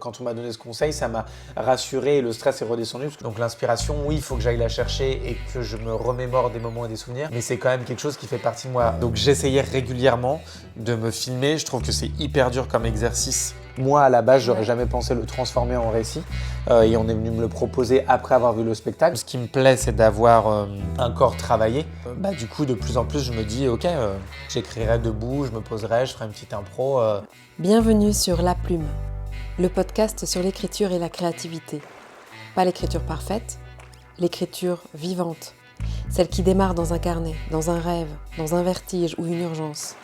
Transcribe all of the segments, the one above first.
Quand on m'a donné ce conseil, ça m'a rassuré et le stress est redescendu. Donc l'inspiration, oui, il faut que j'aille la chercher et que je me remémore des moments et des souvenirs, mais c'est quand même quelque chose qui fait partie de moi. Donc j'essayais régulièrement de me filmer. Je trouve que c'est hyper dur comme exercice. Moi, à la base, j'aurais jamais pensé le transformer en récit et on est venu me le proposer après avoir vu le spectacle. Ce qui me plaît, c'est d'avoir un corps travaillé. Du coup, de plus en plus, je me dis, ok, j'écrirai debout, je me poserai, je ferai une petite impro. Bienvenue sur La Plume, le podcast sur l'écriture et la créativité. Pas l'écriture parfaite, l'écriture vivante. Celle qui démarre dans un carnet, dans un rêve, dans un vertige ou une urgence.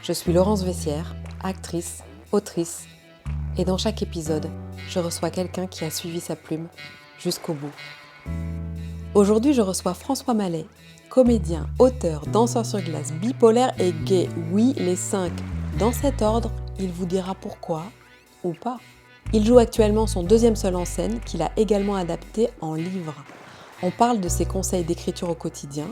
Je suis Laurence Vessière, actrice, autrice. Et dans chaque épisode, je reçois quelqu'un qui a suivi sa plume jusqu'au bout. Aujourd'hui, je reçois François Mallet, comédien, auteur, danseur sur glace, bipolaire et gay. Oui, les 5. Dans cet ordre, il vous dira pourquoi ou pas. Il joue actuellement son 2e seul en scène qu'il a également adapté en livre. On parle de ses conseils d'écriture au quotidien,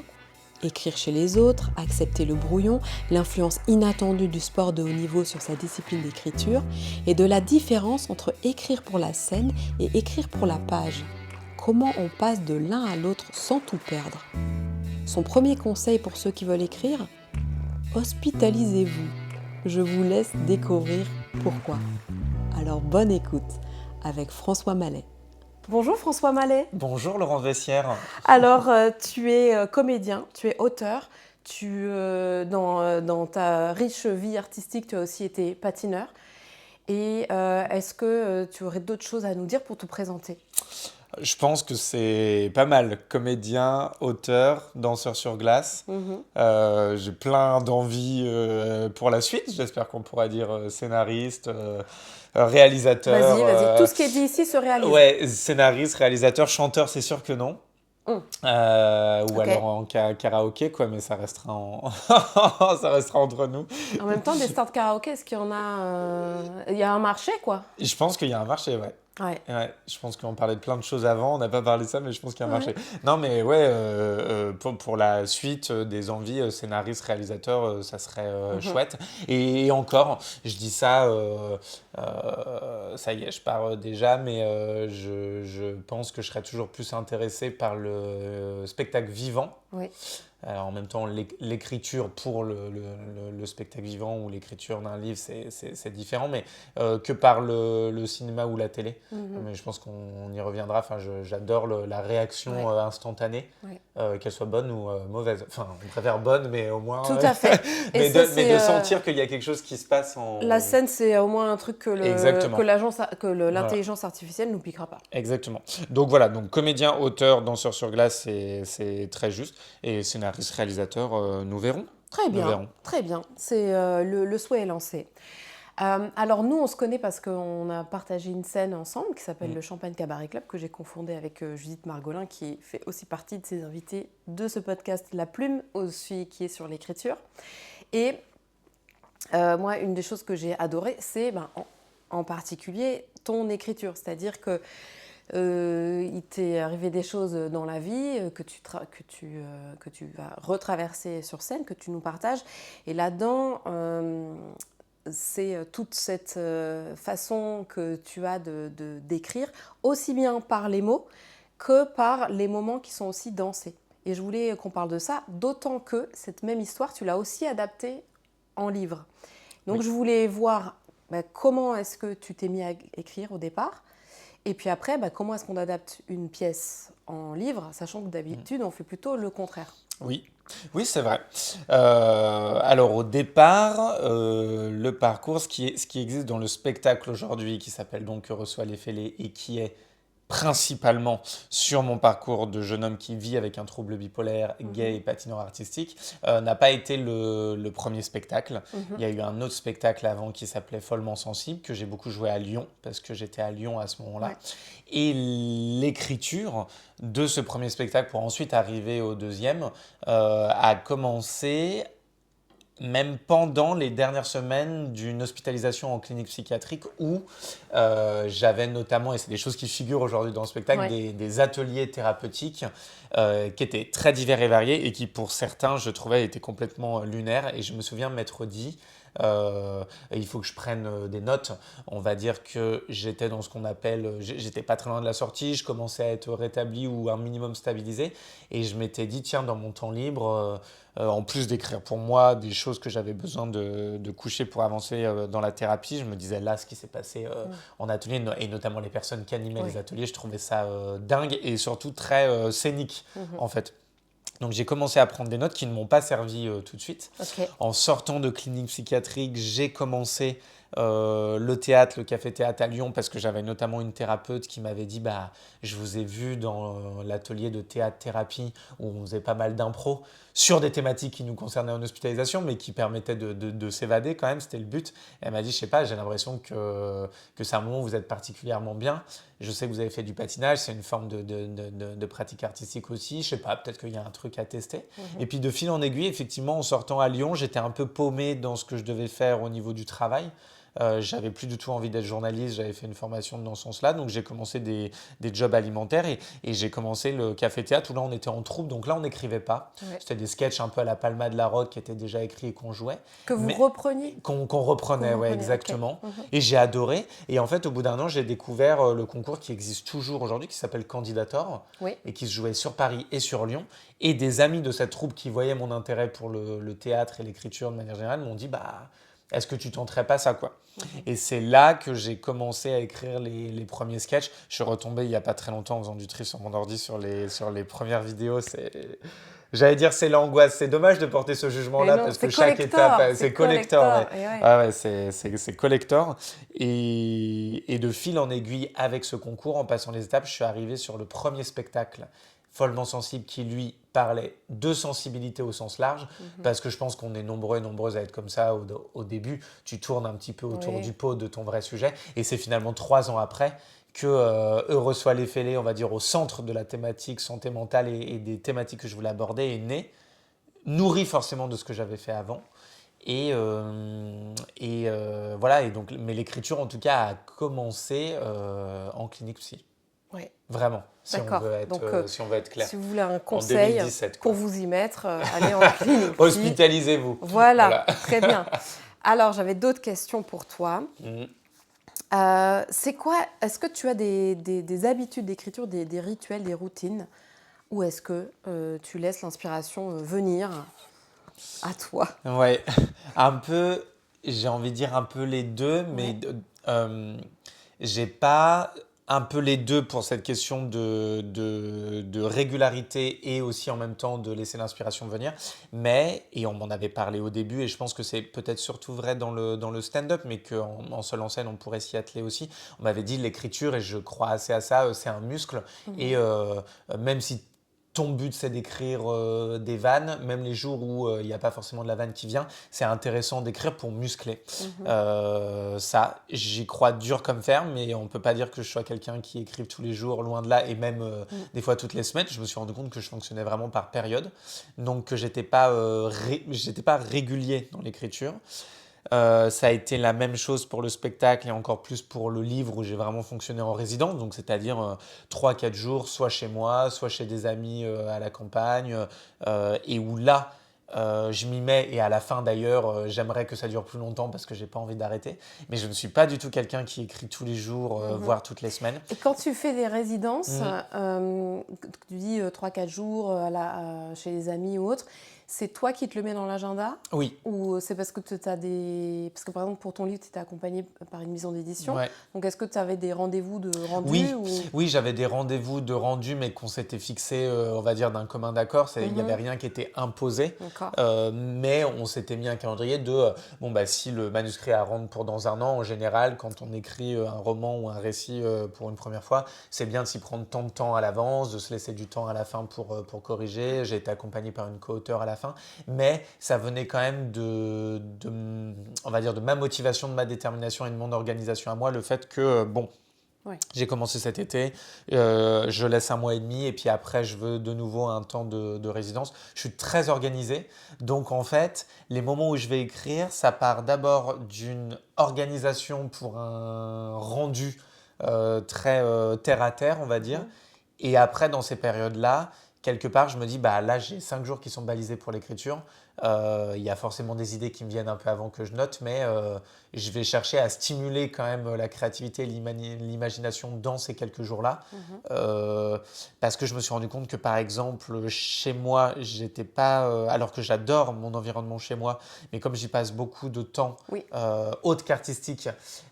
écrire chez les autres, accepter le brouillon, l'influence inattendue du sport de haut niveau sur sa discipline d'écriture et de la différence entre écrire pour la scène et écrire pour la page. Comment on passe de l'un à l'autre sans tout perdre. Son premier conseil pour ceux qui veulent écrire ? Hospitalisez-vous. Je vous laisse découvrir pourquoi. Alors bonne écoute avec François Mallet. Bonjour François Mallet. Bonjour Laurence Vessière. Alors tu es comédien, tu es auteur, dans ta riche vie artistique, tu as aussi été patineur. Et est-ce que tu aurais d'autres choses à nous dire pour te présenter ? Je pense que c'est pas mal. Comédien, auteur, danseur sur glace. J'ai plein d'envies pour la suite. J'espère qu'on pourra dire scénariste, réalisateur. Vas-y, tout ce qui est dit ici se réalise. Ouais, scénariste, réalisateur, chanteur, c'est sûr que non. Ou Okay. alors en karaoké, quoi, mais ça restera, ça restera entre nous. En même temps, des stars de karaoké, est-ce qu'il y en a Il y a un marché, quoi. Je pense qu'il y a un marché, ouais. Ouais, je pense qu'on parlait de plein de choses avant, on n'a pas parlé de ça, mais je pense qu'il y a un marché. Non, mais ouais, pour la suite des envies, scénariste, réalisateur, ça serait chouette. Et encore, je dis ça, ça y est, je pars déjà, mais je pense que je serais toujours plus intéressé par le spectacle vivant. Oui. Alors, en même temps, l'écriture pour le spectacle vivant ou l'écriture d'un livre, c'est différent, mais que par le cinéma ou la télé. Mais je pense qu'on y reviendra. Enfin, j'adore la réaction instantanée, qu'elle soit bonne ou mauvaise. Enfin, on préfère bonne, mais au moins... Tout à fait. mais de sentir qu'il y a quelque chose qui se passe en... La scène, c'est au moins un truc que l'intelligence artificielle nous piquera pas. Exactement. Donc voilà, donc comédien, auteur, danseur sur glace, c'est très juste. Et scénariste, réalisateur, nous verrons. Très bien, très bien. C'est, le souhait est lancé. Alors nous, on se connaît parce qu'on a partagé une scène ensemble qui s'appelle le Champagne Cabaret Club, que j'ai confondé avec Judith Margolin, qui fait aussi partie de ses invités de ce podcast La Plume, aussi qui est sur l'écriture. Et moi, une des choses que j'ai adorées, c'est en particulier ton écriture. C'est-à-dire que il t'est arrivé des choses dans la vie que tu vas retraverser sur scène, que tu nous partages. Et là-dedans, c'est toute cette façon que tu as d'écrire, aussi bien par les mots que par les moments qui sont aussi dansés. Et je voulais qu'on parle de ça, d'autant que cette même histoire, tu l'as aussi adaptée en livre. Donc je voulais voir comment est-ce que tu t'es mis à écrire au départ. Et puis après, comment est-ce qu'on adapte une pièce en livre, sachant que d'habitude, on fait plutôt le contraire. Oui, c'est vrai. Alors au départ, le parcours, ce qui existe dans le spectacle aujourd'hui, qui s'appelle donc Que reçoit les fêlés et qui est principalement sur mon parcours de jeune homme qui vit avec un trouble bipolaire, gay et patineur artistique, n'a pas été le premier spectacle. Il y a eu un autre spectacle avant qui s'appelait Follement sensible, que j'ai beaucoup joué à Lyon, parce que j'étais à Lyon à ce moment-là. Et l'écriture de ce premier spectacle, pour ensuite arriver au deuxième, a commencé même pendant les dernières semaines d'une hospitalisation en clinique psychiatrique où j'avais notamment, et c'est des choses qui figurent aujourd'hui dans le spectacle, des ateliers thérapeutiques qui étaient très divers et variés et qui pour certains, je trouvais, étaient complètement lunaires. Et je me souviens m'être dit, il faut que je prenne des notes. On va dire que j'étais dans ce qu'on appelle, j'étais pas très loin de la sortie, je commençais à être rétabli ou un minimum stabilisé. Et je m'étais dit, tiens, dans mon temps libre, en plus d'écrire pour moi des choses que j'avais besoin de coucher pour avancer dans la thérapie, je me disais là, ce qui s'est passé en atelier, et notamment les personnes qui animaient les ateliers, je trouvais ça dingue et surtout très scénique, en fait. Donc j'ai commencé à prendre des notes qui ne m'ont pas servi tout de suite. Ok. En sortant de clinique psychiatrique, j'ai commencé le théâtre, le café-théâtre à Lyon, parce que j'avais notamment une thérapeute qui m'avait dit bah, je vous ai vu dans l'atelier de théâtre-thérapie où on faisait pas mal d'impro sur des thématiques qui nous concernaient en hospitalisation, mais qui permettaient de s'évader quand même, c'était le but. Et elle m'a dit, je sais pas, j'ai l'impression que c'est un moment où vous êtes particulièrement bien. Je sais que vous avez fait du patinage, c'est une forme de pratique artistique aussi. Je sais pas, peut-être qu'il y a un truc à tester. Et puis de fil en aiguille, effectivement, en sortant à Lyon, j'étais un peu paumé dans ce que je devais faire au niveau du travail. J'avais plus du tout envie d'être journaliste, j'avais fait une formation dans ce sens-là, donc j'ai commencé des jobs alimentaires et j'ai commencé le café-théâtre où là on était en troupe, donc là on n'écrivait pas. Ouais. C'était des sketchs un peu à la Palma de la Roque qui étaient déjà écrits et qu'on jouait. Que vous Mais repreniez qu'on reprenait, ouais, exactement. Ok. Et j'ai adoré. Et en fait, au bout d'un an, j'ai découvert le concours qui existe toujours aujourd'hui, qui s'appelle Candidator, Oui. et qui se jouait sur Paris et sur Lyon. Et des amis de cette troupe qui voyaient mon intérêt pour le théâtre et l'écriture de manière générale m'ont dit, bah, est-ce que tu tenterais pas ça, quoi? Et c'est là que j'ai commencé à écrire les premiers sketchs. Je suis retombé il n'y a pas très longtemps en faisant du tri sur mon ordi sur les premières vidéos. J'allais dire c'est l'angoisse. C'est dommage de porter ce jugement-là non, parce que c'est chaque collector, étape, c'est c'est collector. Ouais. collector, et ouais. Ah ouais, c'est collector. Et de fil en aiguille avec ce concours, en passant les étapes, je suis arrivé sur le premier spectacle Follement sensible qui, lui, parlait de sensibilité au sens large, parce que je pense qu'on est nombreux et nombreuses à être comme ça au début. Tu tournes un petit peu autour Oui. du pot de ton vrai sujet, et c'est finalement 3 ans après que Heureux soit les fêlés, on va dire, au centre de la thématique santé mentale et des thématiques que je voulais aborder, est né, nourri forcément de ce que j'avais fait avant. Voilà, et donc, mais l'écriture, en tout cas, a commencé en clinique psy. Ouais. Vraiment, si on D'accord. veut être, Donc, si on veut être clair. si vous voulez un En conseil 2017, pour quoi. vous y mettre, allez en clinique. psy. Hospitalisez-vous. Voilà, très bien. Alors, j'avais d'autres questions pour toi. Mhm. C'est quoi, est-ce que tu as des habitudes d'écriture, des rituels, des routines, ou est-ce que tu laisses l'inspiration venir à toi? Ouais, un peu, j'ai envie de dire un peu les deux, mais Ouais. j'ai pas un peu les deux pour cette question de régularité et aussi en même temps de laisser l'inspiration venir. Mais, et on m'en avait parlé au début, et je pense que c'est peut-être surtout vrai dans le stand-up, mais qu'en seul en scène, on pourrait s'y atteler aussi. On m'avait dit l'écriture, et je crois assez à ça, c'est un muscle. Et même si ton but c'est d'écrire des vannes, même les jours où il n'y a pas forcément de la vanne qui vient, c'est intéressant d'écrire pour muscler. Ça, j'y crois dur comme fer, mais on ne peut pas dire que je sois quelqu'un qui écrive tous les jours, loin de là, et même des fois toutes les semaines. Je me suis rendu compte que je fonctionnais vraiment par période, donc que j'étais pas régulier dans l'écriture. Ça a été la même chose pour le spectacle et encore plus pour le livre où j'ai vraiment fonctionné en résidence, donc c'est-à-dire 3-4 jours, soit chez moi, soit chez des amis à la campagne, et où là, je m'y mets et à la fin d'ailleurs, j'aimerais que ça dure plus longtemps parce que j'ai pas envie d'arrêter. Mais je ne suis pas du tout quelqu'un qui écrit tous les jours, voire toutes les semaines. Et quand tu fais des résidences, tu dis 3-4 jours chez les amis ou autres, c'est toi qui te le mets dans l'agenda? Oui. Ou c'est parce que tu as des... Parce que par exemple, pour ton livre, tu étais accompagné par une maison d'édition. Ouais. Donc, est-ce que tu avais des rendez-vous de rendu? Oui, ou... oui, j'avais des rendez-vous de rendu, mais qu'on s'était fixé, on va dire, d'un commun d'accord. Il n'y avait rien qui était imposé, D'accord. mais on s'était mis un calendrier de, bon, bah, si le manuscrit est à rendre pour dans un an, en général, quand on écrit un roman ou un récit pour une première fois, c'est bien de s'y prendre tant de temps à l'avance, de se laisser du temps à la fin pour corriger. J'ai été accompagné par une co-auteure à la fin, mais ça venait quand même on va dire, de ma motivation, de ma détermination et de mon organisation à moi, le fait que, Ouais. j'ai commencé cet été, je laisse 1 mois et demi et puis après je veux de nouveau un temps de résidence. Je suis très organisé, donc en fait les moments où je vais écrire, ça part d'abord d'une organisation pour un rendu très terre à terre, on va dire, et après dans ces périodes-là, quelque part je me dis bah là j'ai 5 jours qui sont balisés pour l'écriture, Il y a forcément des idées qui me viennent un peu avant que je note, mais je vais chercher à stimuler quand même la créativité et l'imagination dans ces quelques jours-là. Mhm. Euh, Parce que je me suis rendu compte que par exemple chez moi, j'étais pas, alors que j'adore mon environnement chez moi, mais comme j'y passe beaucoup de temps Oui. autre qu'artistique,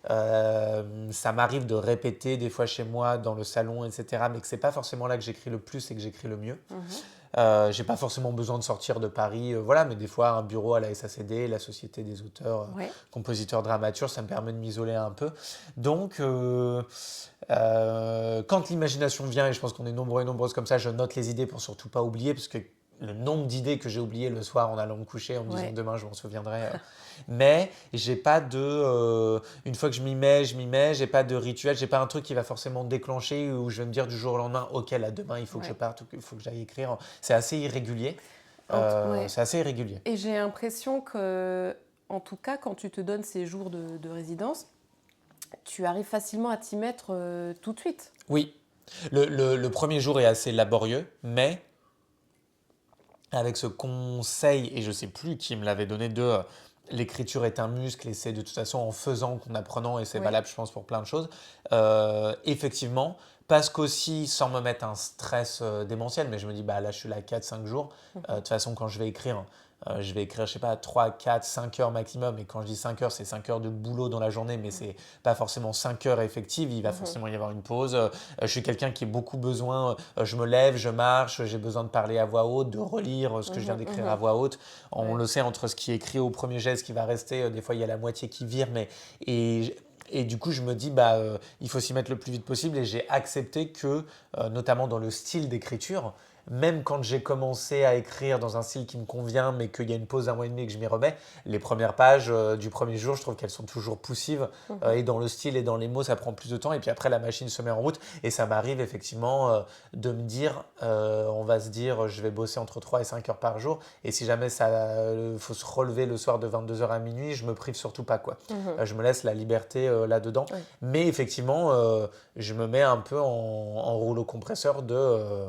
ça m'arrive de répéter des fois chez moi dans le salon, etc. Mais que c'est pas forcément là que j'écris le plus et que j'écris le mieux. Mhm. J'ai pas forcément besoin de sortir de Paris, voilà, mais des fois un bureau à la SACD, la Société des auteurs, Ouais. compositeurs, dramaturges, ça me permet de m'isoler un peu. Donc, quand l'imagination vient, et je pense qu'on est nombreux et nombreuses comme ça, je note les idées pour surtout pas oublier, parce que le nombre d'idées que j'ai oubliées le soir en allant me coucher, en me disant Ouais. demain je m'en souviendrai. Mais j'ai pas de. Une fois que je m'y mets, j'ai pas de rituel, j'ai pas un truc qui va forcément déclencher où je vais me dire du jour au lendemain, ok, là demain il faut que je Ouais. parte, il faut que j'aille écrire. C'est assez irrégulier. Ouais. C'est assez irrégulier. Et j'ai l'impression que, en tout cas, quand tu te donnes ces jours de résidence, tu arrives facilement à t'y mettre tout de suite. Oui, le premier jour est assez laborieux, mais avec ce conseil, et je sais plus qui me l'avait donné, de l'écriture est un muscle et c'est de toute façon en faisant qu'en apprenant, et c'est Oui. valable je pense pour plein de choses, effectivement, parce qu'aussi sans me mettre un stress démentiel, mais je me dis bah là je suis là 4 5 jours, de toute façon quand je vais écrire, je sais pas, 3 4 5 heures maximum. Et quand je dis 5 heures, c'est 5 heures de boulot dans la journée, mais c'est pas forcément 5 heures effectives. Il va forcément y avoir une pause. Je suis quelqu'un qui a beaucoup besoin, je me lève, je marche, j'ai besoin de parler à voix haute, de relire ce que je viens d'écrire à voix haute. On Ouais. le sait, entre ce qui est écrit au premier jet, ce qui va rester, des fois il y a la moitié qui vire, mais. Et du coup, je me dis, bah, il faut s'y mettre le plus vite possible. Et j'ai accepté que, notamment dans le style d'écriture, même quand j'ai commencé à écrire dans un style qui me convient, mais qu'il y a une pause d'un mois et demi et que je m'y remets, les premières pages du premier jour, je trouve qu'elles sont toujours poussives. Et dans le style et dans les mots, ça prend plus de temps. Et puis après, la machine se met en route. Et ça m'arrive effectivement de me dire, on va se dire, je vais bosser entre 3 et 5 heures par jour. Et si jamais ça faut se relever le soir de 22 heures à minuit, je me prive surtout pas, quoi. Je me laisse la liberté là-dedans. Ouais. Mais effectivement, je me mets un peu en rouleau compresseur de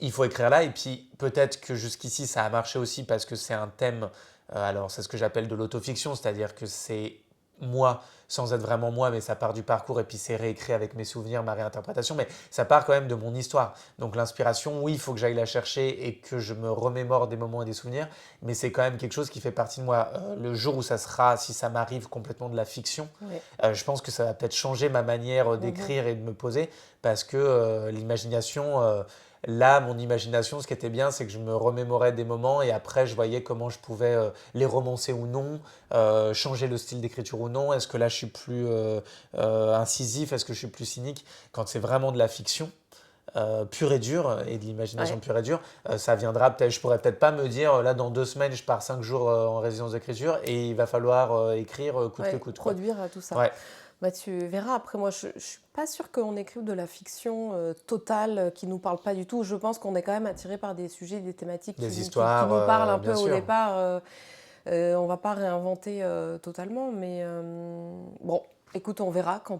il faut écrire là. Et puis peut-être que jusqu'ici ça a marché aussi parce que c'est un thème, alors c'est ce que j'appelle de l'autofiction, c'est-à-dire que c'est moi sans être vraiment moi, mais ça part du parcours et puis c'est réécrit avec mes souvenirs, ma réinterprétation, mais ça part quand même de mon histoire. Donc l'inspiration, oui, il faut que j'aille la chercher et que je me remémore des moments et des souvenirs, mais c'est quand même quelque chose qui fait partie de moi. Le jour où ça sera, si ça m'arrive complètement de la fiction, Ouais. je pense que ça va peut-être changer ma manière d'écrire et de me poser parce que l'imagination, là, mon imagination, ce qui était bien, c'est que je me remémorais des moments et après, je voyais comment je pouvais les romancer ou non, changer le style d'écriture ou non. Est-ce que là, je suis plus incisif? Est-ce que je suis plus cynique? Quand c'est vraiment de la fiction pure et dure et de l'imagination Ouais. pure et dure, ça viendra peut-être. Je pourrais peut-être pas me dire là dans 2 semaines, je pars 5 jours en résidence d'écriture et il va falloir écrire coûte que Ouais. coûte, quoi. Produire tout ça. Ouais, Bah, tu verras, après moi je suis pas sûre qu'on écrive de la fiction totale qui nous parle pas du tout. Je pense qu'on est quand même attiré par des sujets, des thématiques des qui histoires, nous parlent un peu bien au sûr. départ. On va pas réinventer totalement, mais bon, écoute, on verra quand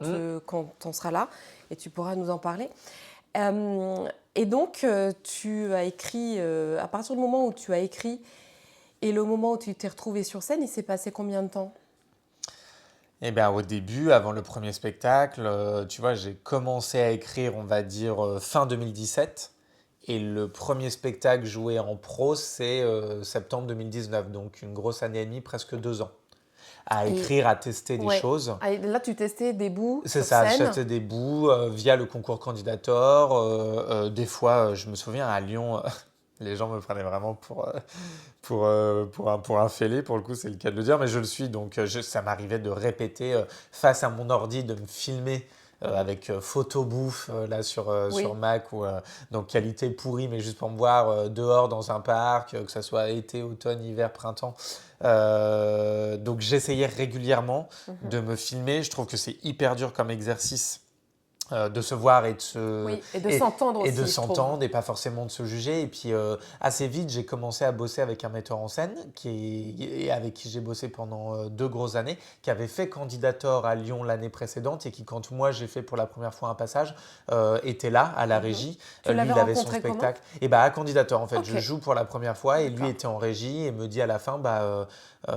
on sera là et tu pourras nous en parler. Et donc, tu as écrit, à partir du moment où tu as écrit et le moment où tu t'es retrouvé sur scène, il s'est passé combien de temps? Eh bien, au début, avant le premier spectacle, tu vois, j'ai commencé à écrire, on va dire, fin 2017. Et le premier spectacle joué en pro, c'est septembre 2019. Donc une grosse année et demie, presque 2 ans. À Et écrire, à tester des ouais. choses. Ah, et là, tu testais des bouts C'est sur ça, je scène. testais des bouts via le concours Candidator. Des fois, je me souviens, à Lyon, les gens me prenaient vraiment pour un fêlé, pour le coup, c'est le cas de le dire, mais je le suis. Donc, ça m'arrivait de répéter face à mon ordi, de me filmer avec photo bouffe là sur Oui. Mac, donc qualité pourrie, mais juste pour me voir dehors dans un parc, que ce soit été, automne, hiver, printemps. Donc, j'essayais régulièrement de me filmer. Je trouve que c'est hyper dur comme exercice de se voir et de se Oui, et de s'entendre et aussi, de je trouve. s'entendre et pas forcément de se juger. Et puis assez vite, j'ai commencé à bosser avec un metteur en scène et avec qui j'ai bossé pendant 2 grosses années, qui avait fait Candidator à Lyon l'année précédente et qui, quand moi j'ai fait pour la première fois un passage, était là à la Mhm. régie. Tu Lui, l'avais il avait son rencontré comment? spectacle. Et bah à Candidator, en fait, Ok, je joue pour la première fois et lui d'accord. était en régie et me dit à la fin,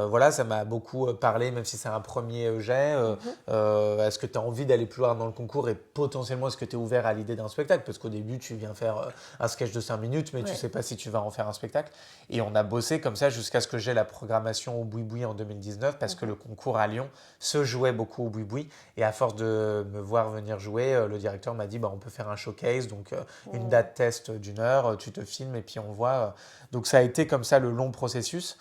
voilà, ça m'a beaucoup parlé, même si c'est un premier jet. Mhm. Est-ce que tu as envie d'aller plus loin dans le concours et potentiellement est-ce que tu es ouvert à l'idée d'un spectacle? Parce qu'au début, tu viens faire un sketch de 5 minutes, mais tu ne Ouais. sais pas si tu vas en faire un spectacle. Et on a bossé comme ça jusqu'à ce que j'ai la programmation au Boui-Boui en 2019 parce que Mhm. le concours à Lyon se jouait beaucoup au Boui-Boui. Et à force de me voir venir jouer, le directeur m'a dit bah, on peut faire un showcase, donc une Mhm. date test d'1 heure, tu te filmes et puis on voit. Donc ça a été comme ça le long processus.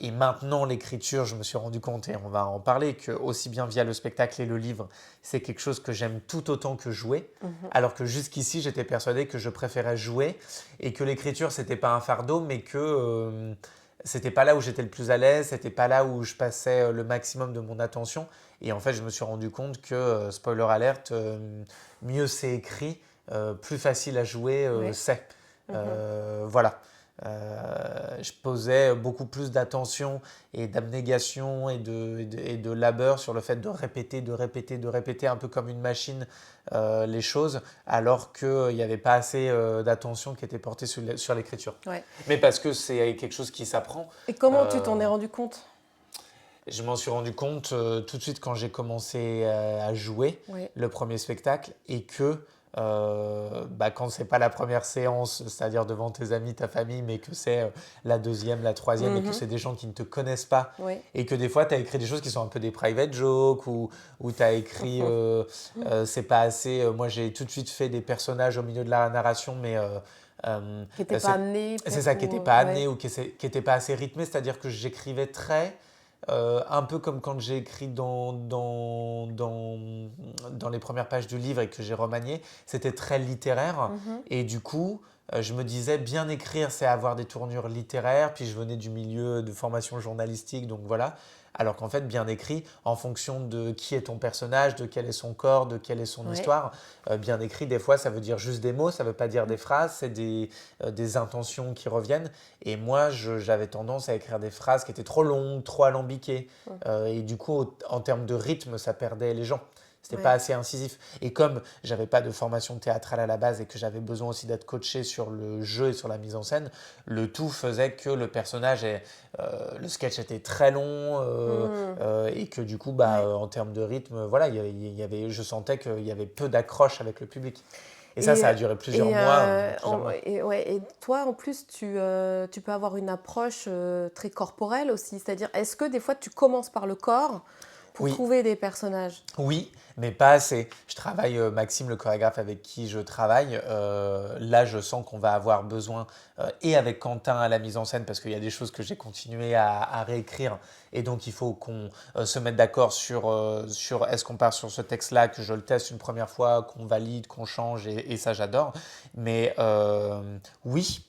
Et maintenant, l'écriture, je me suis rendu compte, et on va en parler, que aussi bien via le spectacle et le livre, c'est quelque chose que j'aime tout autant que jouer. Mhm. Alors que jusqu'ici, j'étais persuadé que je préférais jouer et que l'écriture, c'était pas un fardeau, mais que c'était pas là où j'étais le plus à l'aise, c'était pas là où je passais le maximum de mon attention. Et en fait, je me suis rendu compte que, spoiler alerte, mieux c'est écrit, plus facile à jouer Oui. c'est. Mhm. Voilà. Je posais beaucoup plus d'attention et d'abnégation et de labeur sur le fait de répéter, de répéter, de répéter un peu comme une machine les choses, alors qu'il n'y avait pas assez d'attention qui était portée sur l'écriture. Ouais. Mais parce que c'est quelque chose qui s'apprend. Et comment tu Euh, t'en es rendu compte? je m'en suis rendu compte tout de suite quand j'ai commencé à jouer Oui. le premier spectacle et que quand c'est pas la première séance, c'est-à-dire devant tes amis, ta famille, mais que c'est la deuxième, la troisième et que Mhm. c'est des gens qui ne te connaissent pas Oui. et que des fois tu as écrit des choses qui sont un peu des private jokes ou tu as écrit c'est pas assez. Moi j'ai tout de suite fait des personnages au milieu de la narration, mais Qui n'était pas c'est amené, c'est peut-être, ça qui ou... n'était pas Ouais. amené ou qui n'était pas assez rythmé, c'est-à-dire que j'écrivais très. Un peu comme quand j'ai écrit dans les premières pages du livre et que j'ai remanié, c'était très littéraire. Mhm. Et du coup, je me disais, bien écrire, c'est avoir des tournures littéraires. Puis je venais du milieu de formation journalistique, donc voilà. Alors qu'en fait, bien écrit, en fonction de qui est ton personnage, de quel est son corps, de quelle est son Ouais. histoire, bien écrit, des fois, ça veut dire juste des mots, ça ne veut pas dire des phrases, c'est des intentions qui reviennent. Et moi, j'avais tendance à écrire des phrases qui étaient trop longues, trop alambiquées. Et du coup, en termes de rythme, ça perdait les gens. C'était pas Ouais. assez incisif. Et comme j'avais pas de formation théâtrale à la base et que j'avais besoin aussi d'être coaché sur le jeu et sur la mise en scène, le tout faisait que le sketch était très long Mhm. et que du coup, Ouais. en termes de rythme, voilà, je sentais qu'il y avait peu d'accroche avec le public. Et Et, ça a duré plusieurs mois. ouais, et toi, en plus, tu peux avoir une approche très corporelle aussi. C'est-à-dire, est-ce que des fois, tu commences par le corps pour Oui, trouver des personnages? oui, mais pas assez. Je travaille, Maxime, le chorégraphe avec qui je travaille, là je sens qu'on va avoir besoin, et avec Quentin à la mise en scène, parce qu'il y a des choses que j'ai continué à réécrire, et donc il faut qu'on se mette d'accord sur est-ce qu'on part sur ce texte-là, que je le teste une première fois, qu'on valide, qu'on change, et ça j'adore. Mais oui,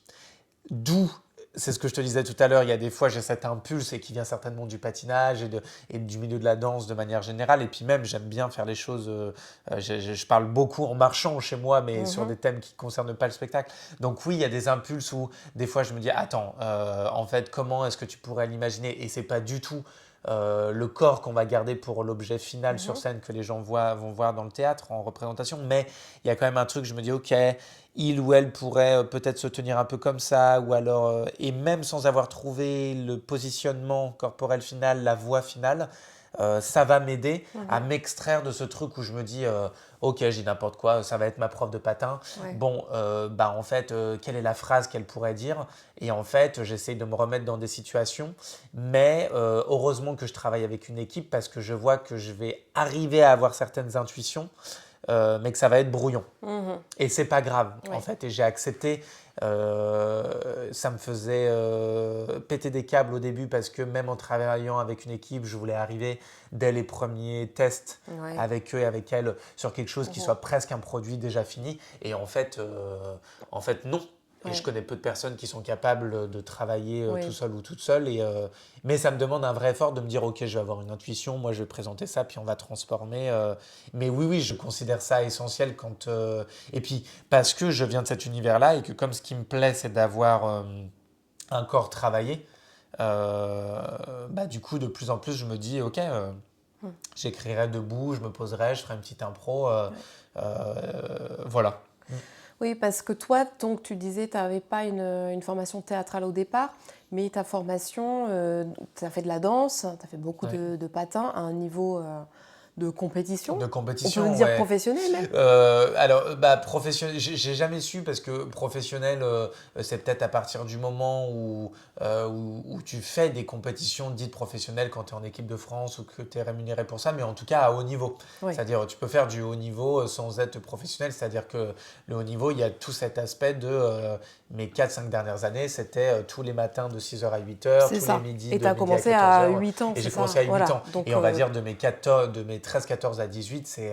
d'où, c'est ce que je te disais tout à l'heure, il y a des fois j'ai cet impulse et qui vient certainement du patinage et du milieu de la danse de manière générale. Et puis même, j'aime bien faire les choses. Je parle beaucoup en marchant chez moi, mais sur Mhm. des thèmes qui ne concernent pas le spectacle. Donc oui, il y a des impulses où des fois je me dis, attends, en fait, comment est-ce que tu pourrais l'imaginer? Et c'est pas du tout le corps qu'on va garder pour l'objet final sur Mhm. scène que les gens vont voir dans le théâtre en représentation. Mais il y a quand même un truc, je me dis, ok, il ou elle pourrait peut-être se tenir un peu comme ça, ou alors, et même sans avoir trouvé le positionnement corporel final, la voix finale, ça va m'aider à Mhm. m'extraire de ce truc où je me dis, ok, j'ai n'importe quoi, ça va être ma prof de patin. Ouais. Bon, en fait, quelle est la phrase qu'elle pourrait dire? Et en fait, j'essaye de me remettre dans des situations, mais heureusement que je travaille avec une équipe parce que je vois que je vais arriver à avoir certaines intuitions, mais que ça va être brouillon. Mhm. Et c'est pas grave, en Ouais. fait. Et j'ai accepté. Ça me faisait péter des câbles au début parce que même en travaillant avec une équipe, je voulais arriver dès les premiers tests Ouais. avec eux et avec elles sur quelque chose qui Mhm. soit presque un produit déjà fini. Et en fait, non. Et je Ouais. connais peu de personnes qui sont capables de travailler tout Oui. seul ou toute seule. Mais ça me demande un vrai effort de me dire, OK, je vais avoir une intuition, moi je vais présenter ça, puis on va transformer. Mais oui, oui, je considère ça essentiel Et puis, parce que je viens de cet univers-là et que comme ce qui me plaît, c'est d'avoir un corps travaillé, bah, du coup, de plus en plus, je me dis, OK, Mm. j'écrirai debout, je me poserai, je ferai une petite impro. Voilà. Oui, parce que toi, donc, tu disais tu n'avais pas une formation théâtrale au départ, mais ta formation, tu as fait de la danse, tu as fait beaucoup Ouais. de patins à un niveau de compétition. De On peut compétition, dire ouais. professionnel même. Alors, bah, professionnel, j'ai jamais su parce que professionnel, c'est peut-être à partir du moment où tu fais des compétitions dites professionnelles quand tu es en équipe de France ou que tu es rémunéré pour ça, mais en tout cas à haut niveau. Oui, C'est-à-dire, tu peux faire du haut niveau sans être professionnel, c'est-à-dire que le haut niveau, il y a tout cet aspect de mes 4 5 dernières années, c'était tous les matins de 6 h à 8 h, c'est tous les ça. midis Et tu de as midi à commencé 14 à heures. 8 ans, Et c'est j'ai ça. commencé à 8 Voilà. ans. Donc, Et on va dire de mes 13 14 à 18, c'est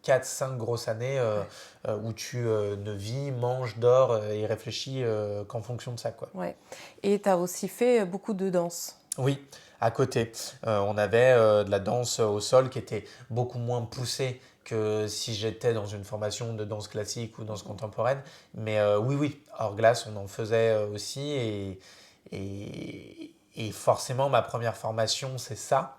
4 5 grosses années ouais, où tu ne vis, manges, dors et réfléchis qu'en fonction de ça, quoi. ouais. Et tu as aussi fait beaucoup de danse. Oui, à côté, on avait de la danse au sol qui était beaucoup moins poussée que si j'étais dans une formation de danse classique ou danse contemporaine. Mais oui, oui, hors glace, on en faisait aussi. Et forcément, ma première formation, c'est ça.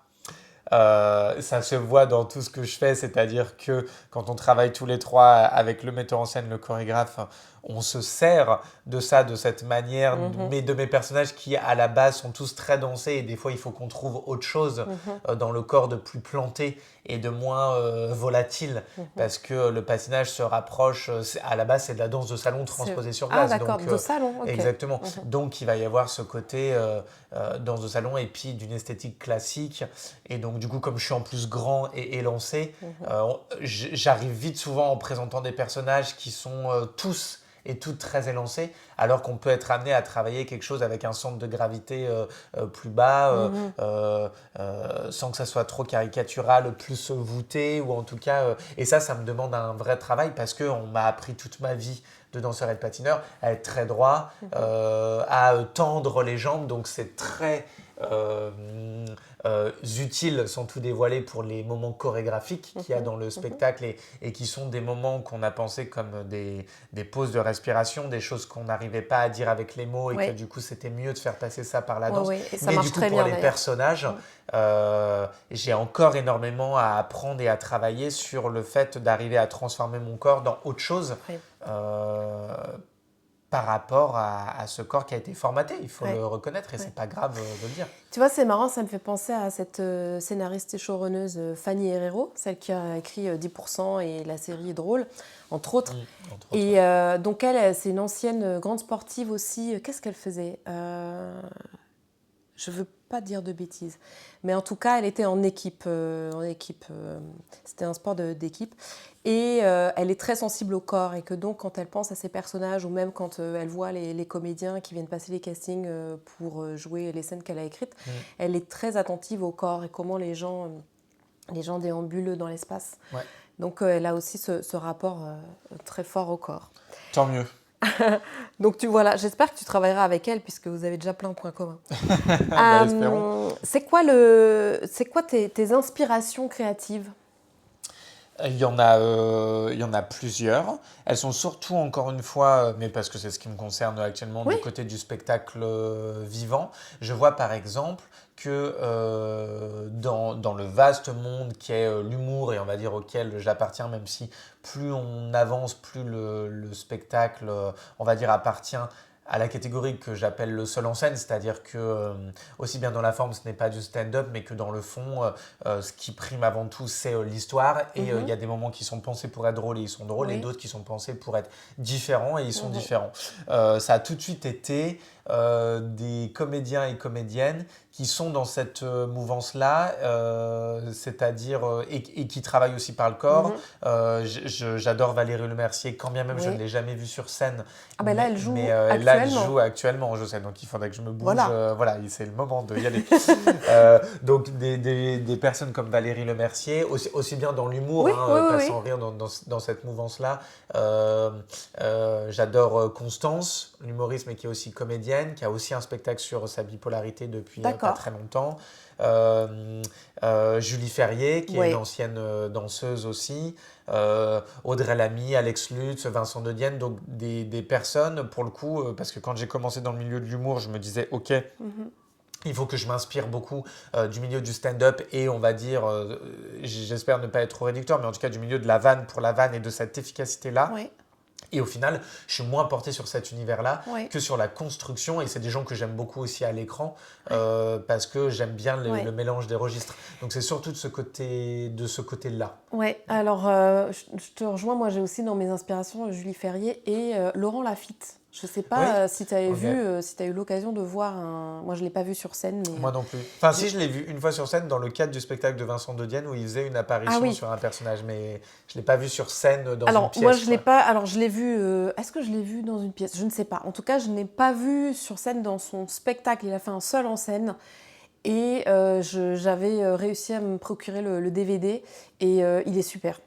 Ça se voit dans tout ce que je fais, c'est-à-dire que quand on travaille tous les trois avec le metteur en scène, le chorégraphe, on se sert de ça de cette manière, Mhm, mais de mes personnages qui à la base sont tous très dansés et des fois il faut qu'on trouve autre chose mhm, dans le corps de plus planté et de moins volatile mhm. parce que le patinage se rapproche, à la base c'est de la danse de salon C'est- transposée sur Ah, glace, d'accord, donc de salon, ok. exactement. Mhm, Donc il va y avoir ce côté danse de salon et puis d'une esthétique classique et donc, du coup, comme je suis en plus grand et élancé, mhm. j'arrive vite souvent en présentant des personnages qui sont tous et toutes très élancés, alors qu'on peut être amené à travailler quelque chose avec un centre de gravité plus bas, Mhm. sans que ça soit trop caricatural, plus voûté, ou en tout cas. Et ça me demande un vrai travail parce qu'on m'a appris toute ma vie de danseur et de patineur à être très droit, à tendre les jambes, donc c'est très euh, utiles sans tout dévoiler pour les moments chorégraphiques qu'il y a Mhm, dans le mhm. spectacle et qui sont des moments qu'on a pensés comme des pauses de respiration, des choses qu'on n'arrivait pas à dire avec les mots et que Oui, du coup c'était mieux de faire passer ça par la oui, danse. oui. Et ça Mais du marche coup très pour bien les d'ailleurs. personnages, Mhm. j'ai encore énormément à apprendre et à travailler sur le fait d'arriver à transformer mon corps dans autre chose. Oui, euh, par rapport à ce corps qui a été formaté, il faut oui, le reconnaître et oui. c'est pas grave de le dire. Tu vois, c'est marrant, ça me fait penser à cette scénariste et showrunneuse Fanny Herrero, celle qui a écrit 10% et la série est drôle, entre autres. Entre autres, ouais. Et donc c'est une ancienne grande sportive aussi. Qu'est-ce qu'elle faisait Je veux pas dire de bêtises, mais en tout cas, elle était en équipe. C'était un sport d'équipe. Et elle est très sensible au corps et que donc quand elle pense à ses personnages ou même quand elle voit les comédiens qui viennent passer les castings pour jouer les scènes qu'elle a écrites, Mm. elle est très attentive au corps et comment les gens déambulent dans l'espace. Ouais. Donc elle a aussi ce rapport très fort au corps. Tant mieux. Donc voilà, j'espère que tu travailleras avec elle puisque vous avez déjà plein de points communs. Bah, espérons. C'est quoi tes inspirations créatives? Il y en a plusieurs. Elles sont surtout, encore une fois, mais parce que c'est ce qui me concerne actuellement, Oui. du côté du spectacle vivant. Je vois par exemple que dans le vaste monde qui est l'humour et on va dire auquel j'appartiens, même si plus on avance, plus le spectacle, on va dire, appartient à la catégorie que j'appelle le seul en scène, c'est-à-dire que aussi bien dans la forme ce n'est pas du stand-up, mais que dans le fond, ce qui prime avant tout c'est l'histoire et il y a des moments qui sont pensés pour être drôles et ils sont drôles et Oui. d'autres qui sont pensés pour être différents et ils sont Mhm. différents. Ça a tout de suite été des comédiens et comédiennes qui sont dans cette mouvance-là, c'est-à-dire et qui travaillent aussi par le corps. J'adore Valérie Lemercier, quand bien même je ne l'ai jamais vue sur scène. Ah ben là, elle joue là, elle actuellement. joue actuellement, je sais, donc il faudrait que je me bouge. Voilà. Voilà, c'est le moment de y aller. Donc des personnes comme Valérie Lemercier, aussi bien dans l'humour, Oui, pas oui. sans rire dans cette mouvance-là. J'adore Constance, l'humoriste, mais qui est aussi comédienne, qui a aussi un spectacle sur sa bipolarité depuis pas D'accord. très longtemps. Julie Ferrier, qui est une ancienne danseuse aussi. Audrey Lamy, Alex Lutz, Vincent De Dienne, donc des personnes, pour le coup, parce que quand j'ai commencé dans le milieu de l'humour, je me disais, ok, il faut que je m'inspire beaucoup du milieu du stand-up et on va dire, j'espère ne pas être trop réducteur, mais en tout cas du milieu de la vanne pour la vanne et de cette efficacité-là. Oui. Et au final, je suis moins porté sur cet univers-là Oui. que sur la construction. Et c'est des gens que j'aime beaucoup aussi à l'écran parce que j'aime bien le mélange des registres. Donc c'est surtout de ce côté-là. Oui, alors je te rejoins. Moi, j'ai aussi dans mes inspirations Julie Ferrier et Laurent Lafitte. Je ne sais pas si tu avais vu, si tu as eu l'occasion de voir un. Moi, je ne l'ai pas vu sur scène. Mais... Moi non plus. Enfin, si, je l'ai vu une fois sur scène dans le cadre du spectacle de Vincent De Dienne où il faisait une apparition sur un personnage, mais je ne l'ai pas vu sur scène dans une pièce. Moi, je l'ai pas. Alors, je l'ai vu. Est-ce que je l'ai vu dans une pièce? Je ne sais pas. En tout cas, je n'ai pas vu sur scène dans son spectacle. Il a fait un seul en scène. Et j'avais réussi à me procurer le DVD. Et il est super.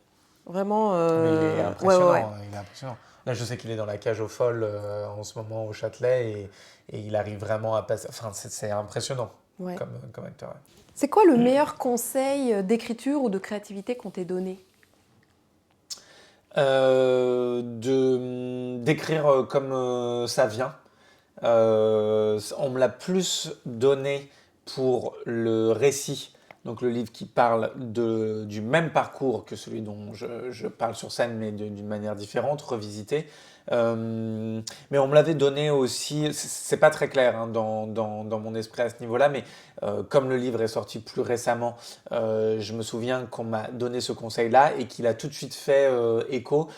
Vraiment. Mais il est impressionnant. Ouais. Il est impressionnant. Là, je sais qu'il est dans la cage aux folles en ce moment au Châtelet et il arrive vraiment à passer. Enfin, c'est impressionnant comme acteur. Ouais. C'est quoi le meilleur conseil d'écriture ou de créativité qu'on t'ait donné? D'écrire comme ça vient. On me l'a plus donné pour le récit. Donc le livre qui parle du même parcours que celui dont je parle sur scène, mais d'une manière différente, revisité. Mais on me l'avait donné aussi, c'est pas très clair dans mon esprit à ce niveau-là, mais comme le livre est sorti plus récemment, je me souviens qu'on m'a donné ce conseil-là et qu'il a tout de suite fait écho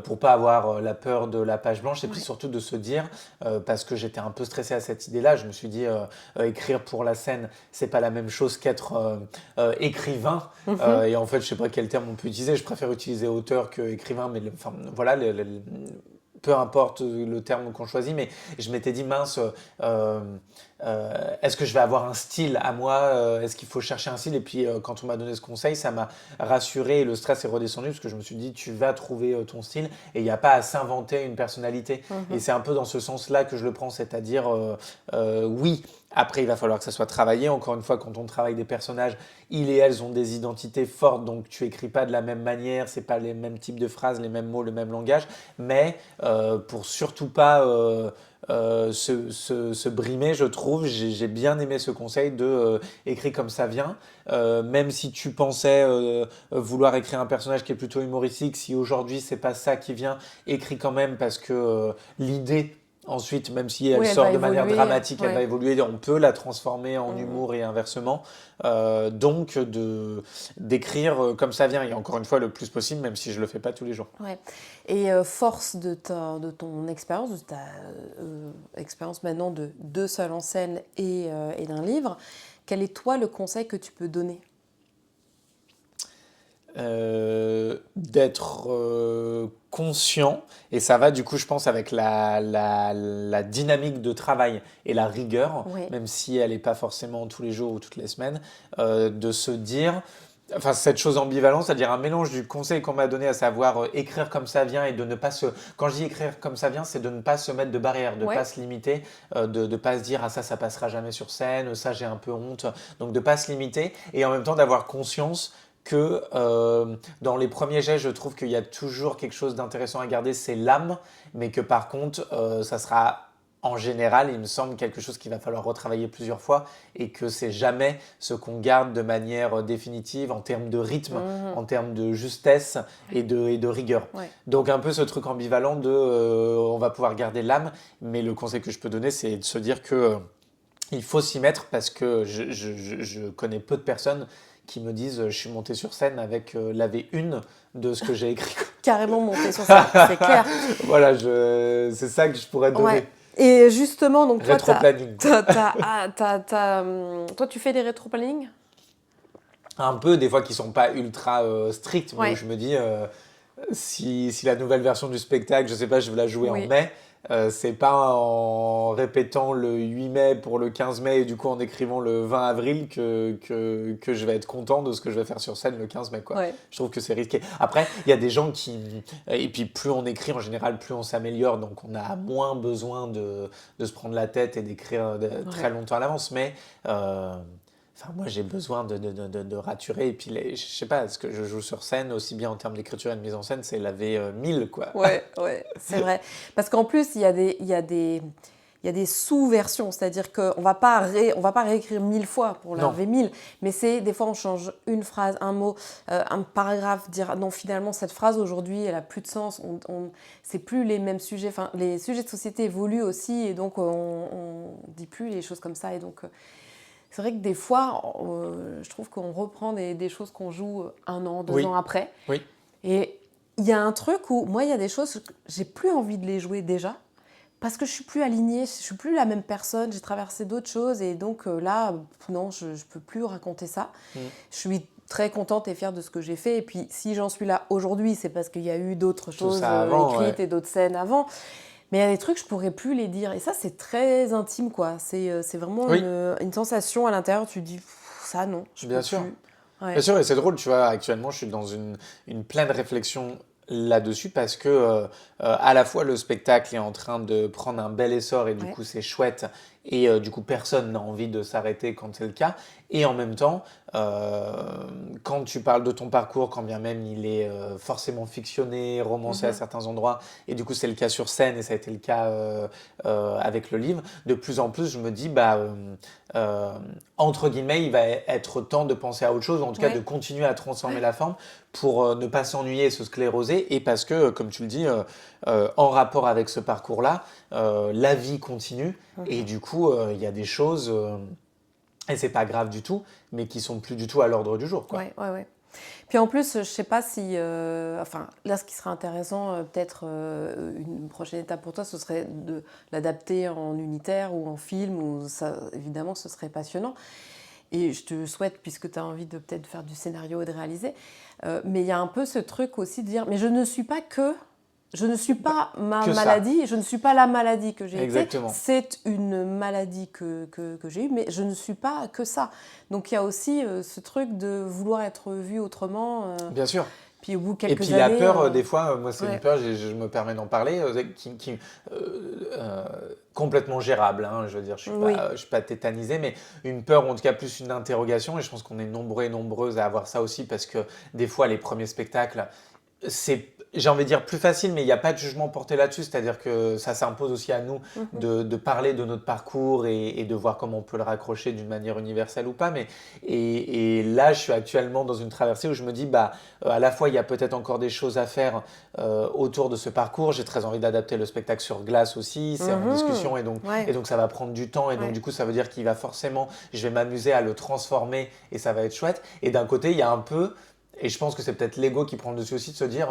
pour pas avoir la peur de la page blanche et puis surtout de se dire, parce que j'étais un peu stressé à cette idée-là, je me suis dit écrire pour la scène, c'est pas la même chose qu'être écrivain. Et en fait, je sais pas quel terme on peut utiliser, je préfère utiliser auteur que écrivain, mais voilà, peu importe le terme qu'on choisit, mais je m'étais dit, mince, est-ce que je vais avoir un style à moi? Est-ce qu'il faut chercher un style? Et puis, quand on m'a donné ce conseil, ça m'a rassuré et le stress est redescendu parce que je me suis dit, tu vas trouver ton style et il n'y a pas à s'inventer une personnalité. Et c'est un peu dans ce sens-là que je le prends, c'est-à-dire, oui, après, il va falloir que ça soit travaillé. Encore une fois, quand on travaille des personnages, ils et elles ont des identités fortes, donc tu écris pas de la même manière, c'est pas les mêmes types de phrases, les mêmes mots, le même langage. Mais pour surtout pas se brimer, je trouve, j'ai bien aimé ce conseil de écrire comme ça vient. Même si tu pensais vouloir écrire un personnage qui est plutôt humoristique, si aujourd'hui c'est pas ça qui vient, écris quand même parce que l'idée. Ensuite, même si elle sort de manière dramatique, elle va évoluer, on peut la transformer en humour et inversement. Donc, d'écrire comme ça vient, et encore une fois, le plus possible, même si je ne le fais pas tous les jours. Ouais. Et force de ton expérience, de ta expérience maintenant de deux seuls en scène et d'un livre, quel est toi le conseil que tu peux donner? D'être conscient, et ça va du coup je pense avec la dynamique de travail et la rigueur, même si elle n'est pas forcément tous les jours ou toutes les semaines, de se dire, enfin cette chose ambivalente, c'est-à-dire un mélange du conseil qu'on m'a donné, à savoir écrire comme ça vient et de ne pas se... Quand je dis écrire comme ça vient, c'est de ne pas se mettre de barrière, de ne pas se limiter, de ne pas se dire ah ça passera jamais sur scène, ça j'ai un peu honte, donc de ne pas se limiter et en même temps d'avoir conscience que dans les premiers jets, je trouve qu'il y a toujours quelque chose d'intéressant à garder, c'est l'âme, mais que par contre, ça sera en général, il me semble, quelque chose qu'il va falloir retravailler plusieurs fois et que c'est jamais ce qu'on garde de manière définitive en termes de rythme, en termes de justesse et de rigueur. Ouais. Donc un peu ce truc ambivalent de on va pouvoir garder l'âme, mais le conseil que je peux donner, c'est de se dire que il faut s'y mettre parce que je connais peu de personnes qui me disent je suis monté sur scène avec la V1 de ce que j'ai écrit. Carrément monté sur scène, c'est clair. Voilà, c'est ça que je pourrais donner. Ouais. Et justement, donc toi, Rétro-planning. toi, tu fais des rétro-planning? Un peu, des fois qui sont pas ultra stricts, mais où Ouais, je me dis, si la nouvelle version du spectacle, je sais pas, je veux la jouer en oui, mai, c'est pas en répétant le 8 mai pour le 15 mai et du coup en écrivant le 20 avril que je vais être content de ce que je vais faire sur scène le 15 mai, quoi. ouais, Je trouve que c'est risqué. Après, il y a des gens qui... Et puis plus on écrit en général, plus on s'améliore, donc on a moins besoin de se prendre la tête et d'écrire très ouais. longtemps à l'avance, mais... Enfin, moi, j'ai besoin de raturer. Et puis, je sais pas, ce que je joue sur scène, aussi bien en termes d'écriture et de mise en scène, c'est la V1000, quoi. Ouais, ouais, c'est vrai. Parce qu'en plus, il y a des sous-versions, c'est-à-dire qu'on on va pas réécrire 1000 fois pour la Non, V1000, mais c'est des fois on change une phrase, un mot, un paragraphe, dire ah non finalement cette phrase aujourd'hui elle a plus de sens, c'est plus les mêmes sujets, enfin les sujets de société évoluent aussi et donc on dit plus les choses comme ça et donc c'est vrai que des fois je trouve qu'on reprend des choses qu'on joue 1 an, 2 ans oui, après oui, et il y a un truc où moi il y a des choses j'ai plus envie de les jouer déjà parce que je suis plus alignée, je suis plus la même personne, j'ai traversé d'autres choses et donc là, non, je peux plus raconter ça. mm, Je suis très contente et fière de ce que j'ai fait. Et puis si j'en suis là aujourd'hui, c'est parce qu'il y a eu d'autres tout choses ça avant, écrites ouais. et d'autres scènes avant. Mais il y a des trucs, je pourrais plus les dire. Et ça, c'est très intime, quoi. C'est vraiment Oui, une sensation à l'intérieur. Tu te dis, ça, non, je peux bien sûr. plus. Bien Ouais. sûr, et c'est drôle, tu vois, actuellement, je suis dans une pleine réflexion là-dessus parce que à la fois le spectacle est en train de prendre un bel essor et du Ouais. coup c'est chouette et du coup personne n'a envie de s'arrêter quand c'est le cas et en même temps euh, quand tu parles de ton parcours quand bien même il est forcément fictionné, romancé à Mhm. certains endroits et du coup c'est le cas sur scène et ça a été le cas avec le livre, de plus en plus je me dis bah euh, entre guillemets, il va être temps de penser à autre chose, ou en tout cas de Ouais. continuer à transformer Ouais. la forme pour ne pas s'ennuyer et se scléroser, et parce que, comme tu le dis, en rapport avec ce parcours-là, la vie continue, et Mhm. du coup, il y a des choses, et c'est pas grave du tout, mais qui sont plus du tout à l'ordre du jour, quoi. Ouais, ouais, ouais. Puis en plus, je sais pas si, enfin, là, ce qui serait intéressant, peut-être une prochaine étape pour toi, ce serait de l'adapter en unitaire ou en film, ou ça, évidemment, ce serait passionnant. Et je te souhaite, puisque tu as envie de peut-être faire du scénario et de réaliser. Mais il y a un peu ce truc aussi de dire, mais je ne suis Bah, pas ma que ça, maladie, je ne suis pas la maladie que j'ai été, exactement. c'est une maladie que j'ai eue, mais je ne suis pas que ça. Donc il y a aussi ce truc de vouloir être vu autrement, Bien sûr. puis au bout de Et puis quelques la années, peur, des fois, moi c'est une ouais, peur, je me permets d'en parler, complètement gérable, hein, je veux dire, oui. je suis pas tétanisé, mais une peur, ou en tout cas plus une interrogation, et je pense qu'on est nombreux et nombreuses à avoir ça aussi, parce que des fois les premiers spectacles, c'est, j'ai envie de dire plus facile, mais il n'y a pas de jugement porté là-dessus, c'est-à-dire que ça s'impose aussi à nous Mhm. de parler de notre parcours et de voir comment on peut le raccrocher d'une manière universelle ou pas. Mais, et là, je suis actuellement dans une traversée où je me dis, bah, à la fois, il y a peut-être encore des choses à faire autour de ce parcours. J'ai très envie d'adapter le spectacle sur glace aussi, c'est en Mhm. discussion Ouais, et donc ça va prendre du temps. Et donc, ouais. du coup, ça veut dire qu'il va forcément, je vais m'amuser à le transformer et ça va être chouette. Et d'un côté, il y a un peu et je pense que c'est peut-être l'ego qui prend le dessus aussi de se dire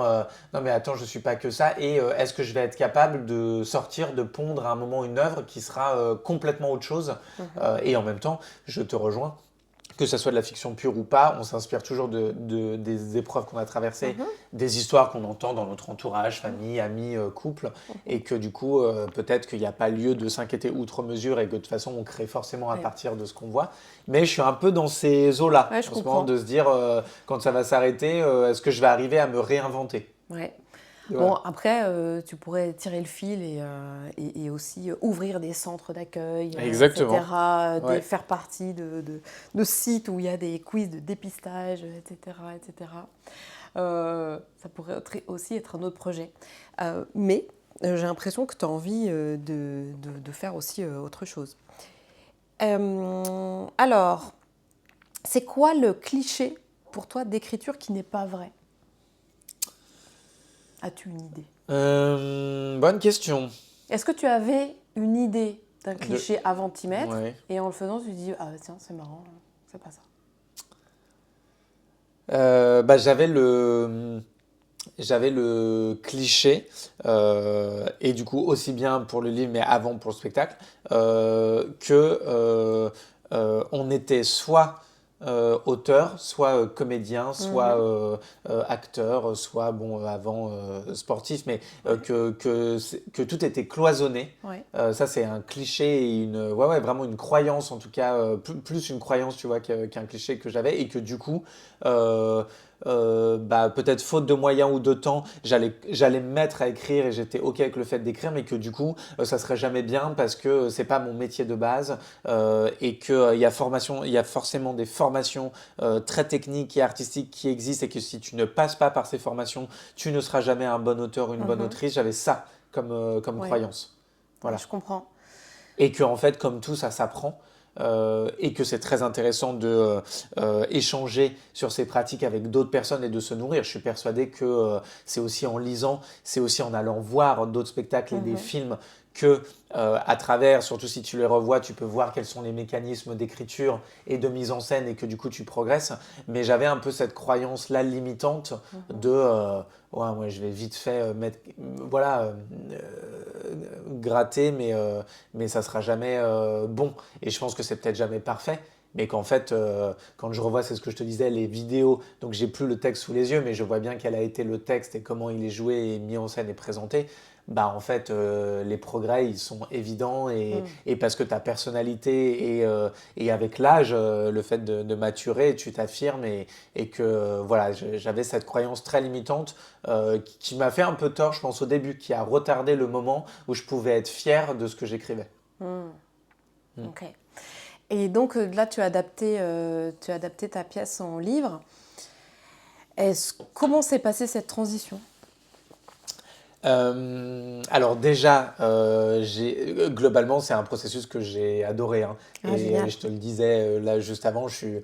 non mais attends je suis pas que ça et est-ce que je vais être capable de sortir, de pondre à un moment une œuvre qui sera complètement autre chose. Mhm. Et en même temps je te rejoins que ça soit de la fiction pure ou pas, on s'inspire toujours des épreuves qu'on a traversées, Mhm. des histoires qu'on entend dans notre entourage, famille, amis, couple, et que du coup, peut-être qu'il n'y a pas lieu de s'inquiéter outre mesure et que de toute façon, on crée forcément à Ouais. partir de ce qu'on voit. Mais je suis un peu dans ces eaux-là, Ouais, je en ce moment, comprends. de se dire, quand ça va s'arrêter, est-ce que je vais arriver à me réinventer? Ouais. Bon, Voilà. après, tu pourrais tirer le fil et aussi ouvrir des centres d'accueil, Exactement. etc., Ouais. faire partie de sites où il y a des quiz de dépistage, etc., etc. Ça pourrait aussi être un autre projet. Mais j'ai l'impression que tu as envie de faire aussi autre chose. Alors, c'est quoi le cliché pour toi d'écriture qui n'est pas vrai? As-tu une idée? Bonne question. Est-ce que tu avais une idée d'un De... cliché avant de t'y mettre Ouais. et en le faisant, tu te dis ah tiens, c'est marrant, c'est pas ça. Bah, j'avais le j'avais le cliché, et du coup aussi bien pour le livre, mais avant pour le spectacle, que on était soit auteur, soit comédien, soit Mhm. acteur, soit bon avant sportif, mais Ouais, que tout était cloisonné. ouais. Ça c'est un cliché et ouais, ouais, vraiment une croyance en tout cas, plus une croyance tu vois qu'un cliché que j'avais et que du coup euh, bah, peut-être faute de moyens ou de temps, j'allais me mettre à écrire et j'étais OK avec le fait d'écrire, mais que du coup, ça serait jamais bien parce que c'est pas mon métier de base, et qu'il il y a forcément des formations très techniques et artistiques qui existent et que si tu ne passes pas par ces formations, tu ne seras jamais un bon auteur ou une bonne Mhm. autrice. J'avais ça comme Ouais, croyance. ouais, Voilà. je comprends. Et que en fait, comme tout, ça s'apprend. Et que c'est très intéressant de échanger sur ces pratiques avec d'autres personnes et de se nourrir. Je suis persuadé que c'est aussi en lisant, c'est aussi en allant voir d'autres spectacles et des Mhm. films que à travers, surtout si tu les revois, tu peux voir quels sont les mécanismes d'écriture et de mise en scène et que du coup tu progresses. Mais j'avais un peu cette croyance-là limitante Mhm. de ouais, moi je vais vite fait mettre, voilà, gratter, mais ça sera jamais bon. Et je pense que c'est peut-être jamais parfait. Mais qu'en fait, quand je revois, c'est ce que je te disais, les vidéos, donc j'ai plus le texte sous les yeux, mais je vois bien quel a été le texte et comment il est joué et mis en scène et présenté. Bah en fait, les progrès, ils sont évidents Mhm. et parce que ta personnalité et avec l'âge, le fait de maturer, tu t'affirmes et que voilà, j'avais cette croyance très limitante qui m'a fait un peu tort, je pense, au début, qui a retardé le moment où je pouvais être fier de ce que j'écrivais. Mhm. Mm. Ok. Et donc là, tu as adapté ta pièce en livre. Comment s'est passée cette transition? Alors déjà, globalement, c'est un processus que j'ai adoré, hein. Ah, Et génial. je te le disais là juste avant, je suis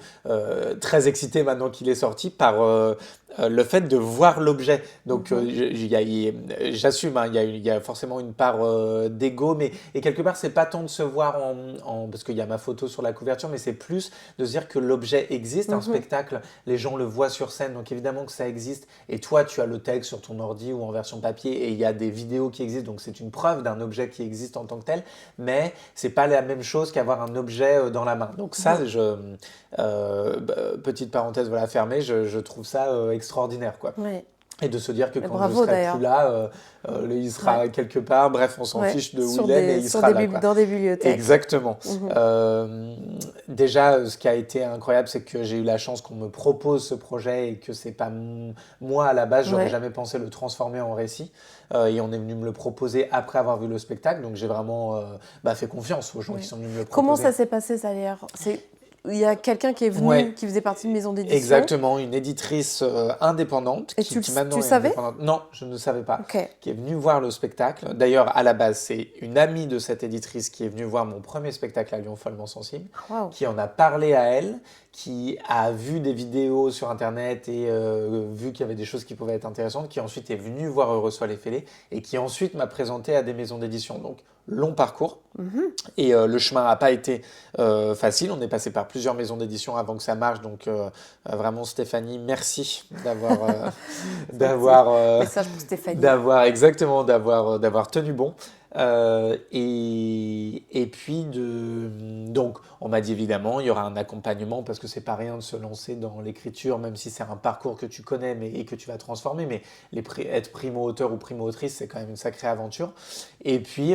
très excité maintenant qu'il est sorti par le fait de voir l'objet. Donc Mhm. j'assume, hein, il y a forcément une part d'ego, mais et quelque part, c'est pas tant de se voir parce qu'il y a ma photo sur la couverture, mais c'est plus de se dire que l'objet existe, un Mhm. spectacle, les gens le voient sur scène, donc évidemment que ça existe. Et toi, tu as le texte sur ton ordi ou en version papier et il y a des vidéos qui existent, donc c'est une preuve d'un objet qui existe en tant que tel, mais c'est pas la même chose qu'avoir un objet dans la main. Donc Mhm. ça, petite parenthèse voilà fermée, je trouve ça extraordinaire quoi. Ouais. Et de se dire que Et quand je bravo serai plus d'ailleurs. là, Mhm. il Ouais. sera quelque part. Bref, on s'en Ouais. fiche de où il est, mais il Sur sera là, quoi. dans des bibliothèques. Exactement. Mhm. Euh, Déjà, ce qui a été incroyable, c'est que j'ai eu la chance qu'on me propose ce projet et que c'est pas moi à la base, j'aurais Ouais. jamais pensé le transformer en récit. Et on est venu me le proposer après avoir vu le spectacle, donc j'ai vraiment fait confiance aux gens qui Ouais. sont venus me le Comment proposer. ça s'est passé, ça d'ailleurs? Il y a quelqu'un qui est venu, Ouais, qui faisait partie de maison d'édition, exactement, une éditrice indépendante et qui tu maintenant est savais? indépendante. Non, je ne savais pas. Ok. Qui est venue voir le spectacle. D'ailleurs, à la base, c'est une amie de cette éditrice qui est venue voir mon premier spectacle à Lyon, Follement Sensible, Waouh. qui en a parlé à elle, qui a vu des vidéos sur Internet et vu qu'il y avait des choses qui pouvaient être intéressantes, qui ensuite est venue voir Heureux soit les fêlés et qui ensuite m'a présenté à des maisons d'édition. Donc, long parcours. Mhm. Et le chemin n'a pas été facile. On est passé par plusieurs maisons d'édition avant que ça marche. Donc vraiment Stéphanie, merci C'est un petit d'avoir message pour Stéphanie. d'avoir tenu bon. Et puis donc on m'a dit évidemment il y aura un accompagnement parce que c'est pas rien de se lancer dans l'écriture même si c'est un parcours que tu connais et que tu vas transformer mais être primo auteur ou primo autrice c'est quand même une sacrée aventure. Et puis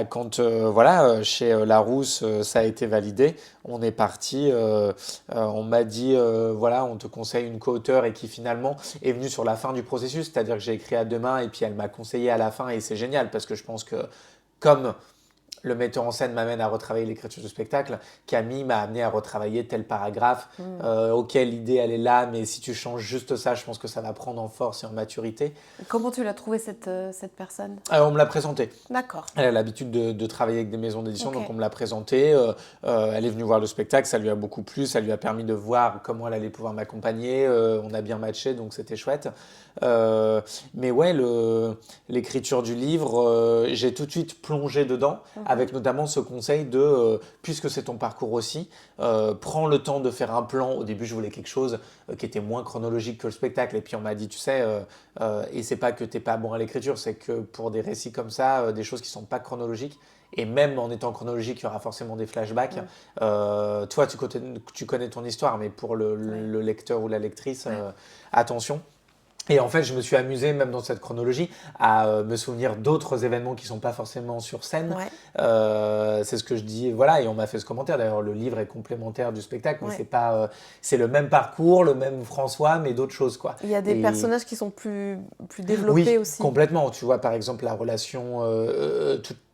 quand voilà chez Larousse ça a été validé, on est parti, on m'a dit voilà on te conseille une co-auteure et qui finalement est venue sur la fin du processus, c'est-à-dire que j'ai écrit à deux mains et puis elle m'a conseillé à la fin et c'est génial parce que je pense que comme le metteur en scène m'amène à retravailler l'écriture du spectacle, Camille m'a amené à retravailler tel paragraphe. Hmm. Ok, l'idée elle est là, mais si tu changes juste ça, je pense que ça va prendre en force et en maturité. Comment tu l'as trouvée cette personne? Alors, on me l'a présenté. D'accord. Elle a l'habitude de travailler avec des maisons d'édition, Ok. donc on me l'a présenté. Elle est venue voir le spectacle, ça lui a beaucoup plu, ça lui a permis de voir comment elle allait pouvoir m'accompagner. On a bien matché, donc c'était chouette. Mais ouais, l'écriture du livre, j'ai tout de suite plongé dedans, Mhm. avec notamment ce conseil de, puisque c'est ton parcours aussi, prends le temps de faire un plan. Au début, je voulais quelque chose qui était moins chronologique que le spectacle. Et puis on m'a dit, tu sais, et c'est pas que t'es pas bon à l'écriture, c'est que pour des récits comme ça, des choses qui sont pas chronologiques, et même en étant chronologique, il y aura forcément des flashbacks. Toi, tu connais ton histoire, mais pour le lecteur ou la lectrice, attention. Et en fait, je me suis amusé, même dans cette chronologie, à me souvenir d'autres événements qui ne sont pas forcément sur scène. C'est ce que je dis, voilà, et on m'a fait ce commentaire. D'ailleurs, le livre est complémentaire du spectacle, mais c'est pas, c'est le même parcours, le même François, mais d'autres choses, quoi. Il y a des personnages qui sont plus développés aussi. Oui, complètement. Tu vois, par exemple, la relation,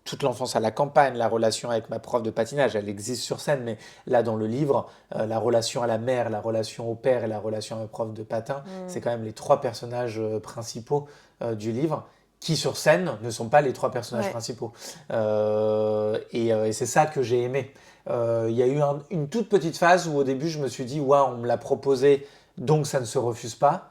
toute l'enfance à la campagne, la relation avec ma prof de patinage, elle existe sur scène, mais là, dans le livre, la relation à la mère, la relation au père et la relation à ma prof de patin, c'est quand même les 3 personnages principaux du livre qui, sur scène, ne sont pas les 3 personnages principaux. Et c'est ça que j'ai aimé. Il y a eu une toute petite phase où, au début, je me suis dit, waouh, on me l'a proposé, donc ça ne se refuse pas.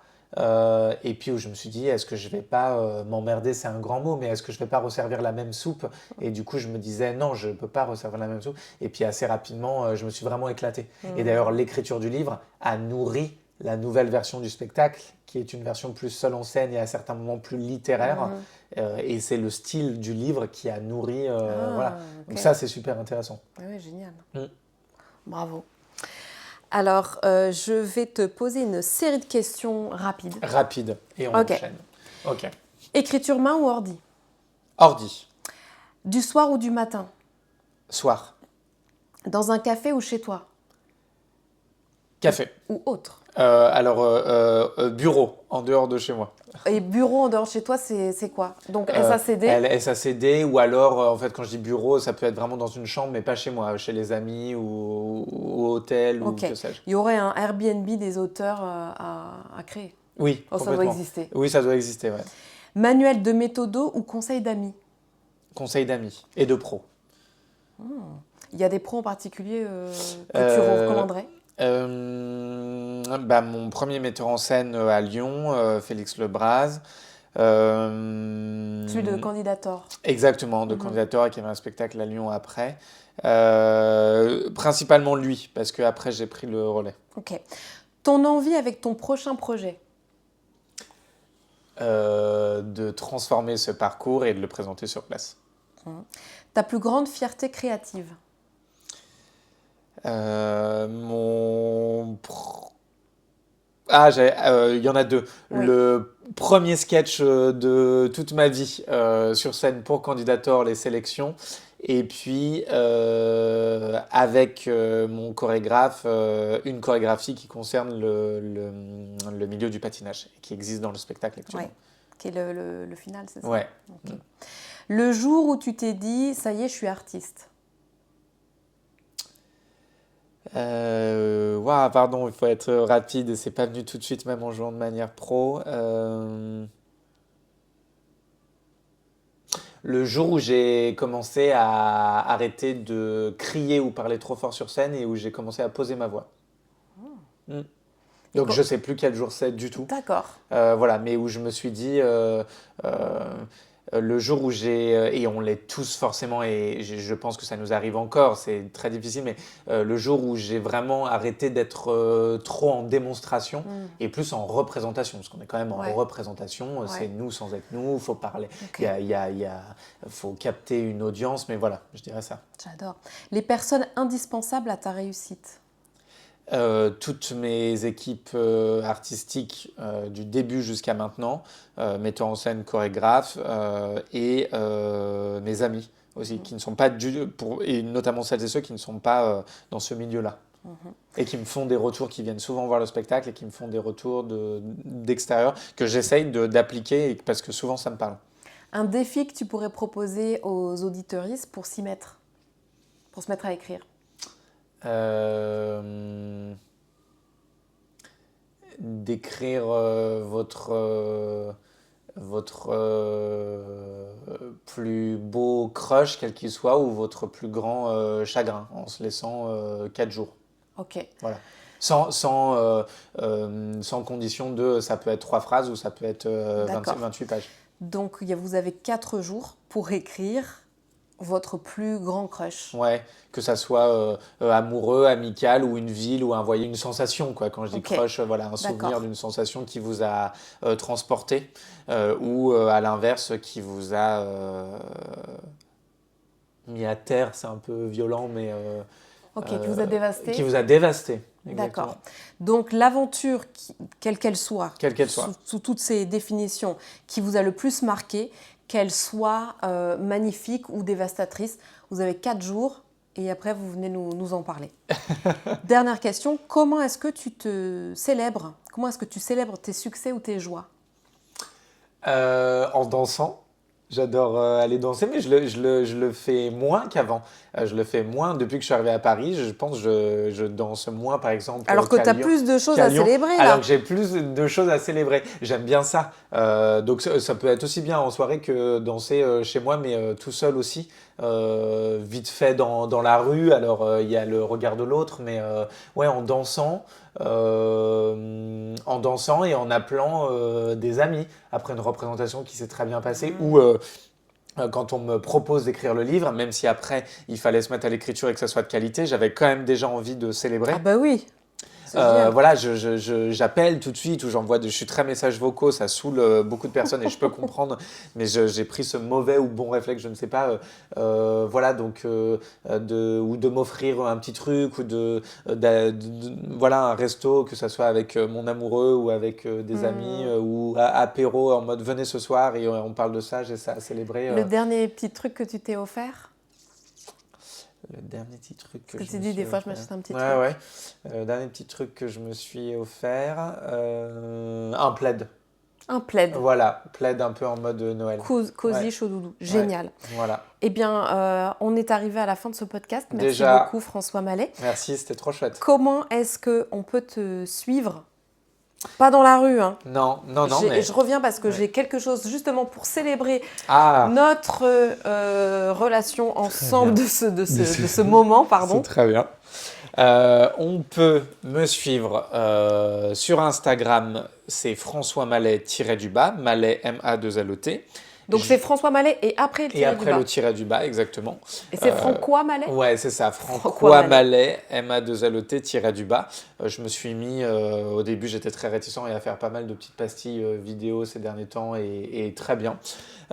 Et puis où je me suis dit, est-ce que je vais pas m'emmerder, c'est un grand mot, mais est-ce que je vais pas resservir la même soupe? Et du coup, je me disais, non, je peux pas resservir la même soupe. Et puis assez rapidement, je me suis vraiment éclaté. Et d'ailleurs, l'écriture du livre a nourri la nouvelle version du spectacle, qui est une version plus seule en scène et à certains moments plus littéraire. Et c'est le style du livre qui a nourri. Voilà. Donc ça, c'est super intéressant. Oui, génial. Bravo. Alors, je vais te poser une série de questions rapides. Rapide, et on enchaîne. Ok. Écriture main ou ordi? Ordi. Du soir ou du matin? Soir. Dans un café ou chez toi? Café. Ou autre? Bureau, en dehors de chez moi. Et bureau en dehors de chez toi, c'est quoi? Donc SACD? SACD, ou alors, en fait, quand je dis bureau, ça peut être vraiment dans une chambre, mais pas chez moi, chez les amis ou au hôtel ou que sais-je. Il y aurait un Airbnb des auteurs à créer? Oui, ça doit exister. Oui, ça doit exister, ouais. Manuel de méthodo ou conseil d'amis? Conseil d'amis et de pros. Il y a des pros en particulier que tu recommanderais? Mon premier metteur en scène à Lyon, Félix Lebras. Celui de Candidator. Exactement, de Candidator, qui avait un spectacle à Lyon après. Principalement lui, parce qu'après j'ai pris le relais. Ok. Ton envie avec ton prochain projet? De transformer ce parcours et de le présenter sur place. Ta plus grande fierté créative? Il y en a 2. Oui. Le premier sketch de toute ma vie sur scène pour Candidator, les sélections. Et puis, avec mon chorégraphe, une chorégraphie qui concerne le milieu du patinage, qui existe dans le spectacle actuellement. Ouais. Qui est le final, c'est ça? Ouais. Okay. Le jour où tu t'es dit, ça y est, je suis artiste? Pardon, il faut être rapide, c'est pas venu tout de suite, même en jouant de manière pro. Le jour où j'ai commencé à arrêter de crier ou parler trop fort sur scène et où j'ai commencé à poser ma voix. Donc je sais plus quel jour c'est du tout. D'accord. Voilà, mais où je me suis dit, le jour où et on l'est tous forcément, et je pense que ça nous arrive encore, c'est très difficile, mais le jour où j'ai vraiment arrêté d'être trop en démonstration et plus en représentation, parce qu'on est quand même en représentation, c'est nous sans être nous, il faut parler, faut capter une audience, mais voilà, je dirais ça. J'adore. Les personnes indispensables à ta réussite? Toutes mes équipes artistiques du début jusqu'à maintenant, metteur en scène, chorégraphe et mes amis aussi, qui ne sont pas et notamment celles et ceux qui ne sont pas dans ce milieu-là. Et qui me font des retours, qui viennent souvent voir le spectacle et qui me font des retours d'extérieur que j'essaye d'appliquer parce que souvent ça me parle. Un défi que tu pourrais proposer aux auditeuristes pour s'y mettre, pour se mettre à écrire? D'écrire votre plus beau crush, quel qu'il soit, ou votre plus grand chagrin, en se laissant 4 jours. Ok. Voilà. Sans condition de ça peut être 3 phrases ou ça peut être 28 pages. Donc vous avez 4 jours pour écrire votre plus grand crush. Ouais, que ça soit amoureux, amical ou une ville ou une sensation, quoi. Quand je dis Ok. crush, voilà, un souvenir D'accord. d'une sensation qui vous a transporté ou à l'inverse qui vous a mis à terre, c'est un peu violent, mais Ok, qui vous a dévasté. qui vous a dévasté. D'accord. Exactement. Donc l'aventure, quelle qu'elle soit, Quelle qu'elle soit. sous toutes ces définitions, qui vous a le plus marqué, qu'elle soit magnifique ou dévastatrice, vous avez 4 jours et après vous venez nous en parler. Dernière question, comment est-ce que tu te célèbres? Comment est-ce que tu célèbres tes succès ou tes joies? En dansant. J'adore aller danser, mais je le fais moins qu'avant. Je le fais moins depuis que je suis arrivé à Paris. Je pense que je danse moins, par exemple, Alors que qu'à tu as Lyon. plus de choses Qu'à à Lyon, célébrer alors là. que j'ai plus de choses à célébrer. J'aime bien ça. Donc ça peut être aussi bien en soirée que danser chez moi, mais tout seul aussi. Vite fait dans la rue. Alors il y a le regard de l'autre, mais ouais, en dansant et en appelant des amis après une représentation qui s'est très bien passée ou quand on me propose d'écrire le livre, même si après il fallait se mettre à l'écriture et que ça soit de qualité, j'avais quand même déjà envie de célébrer. Ah bah oui, c'est génial. Voilà, j'appelle tout de suite ou je suis très messages vocaux, ça saoule beaucoup de personnes et je peux comprendre, mais j'ai pris ce mauvais ou bon réflexe, je ne sais pas. Voilà, donc ou de m'offrir un petit truc ou voilà, un resto, que ça soit avec mon amoureux ou avec des amis ou apéro en mode venez ce soir et on parle de ça, j'ai ça à célébrer. Le dernier petit truc que tu t'es offert? Le dernier petit truc que Parce que je tu me dis suis des fois je offert. m'achète un petit Ouais, truc. ouais. Le dernier petit truc que je me suis offert, un plaid. Un plaid. Voilà, plaid un peu en mode Noël. Cosy, Ouais. chaud doudou. Génial. Ouais, voilà. Eh bien, on est arrivé à la fin de ce podcast. Merci Déjà. beaucoup François Mallet. Merci, c'était trop chouette. Comment est-ce qu'on peut te suivre? Pas dans la rue, hein. Non, mais... Je reviens parce que Ouais. j'ai quelque chose justement pour célébrer Ah, notre relation ensemble bien. de ce moment, pardon. c'est très bien. On peut me suivre sur Instagram, c'est François Mallet-du-bas, Mallet M-A-2-L-E-T. Donc c'est François Mallet et après le Et tiré du après bas. le tiret du bas, exactement. Et c'est Francois Mallet? Ouais, c'est ça, Francois Francois Mallet, M-A-2-L-E-T, tiret du bas. Je me suis mis, au début j'étais très réticent et à faire pas mal de petites pastilles vidéo ces derniers temps et très bien.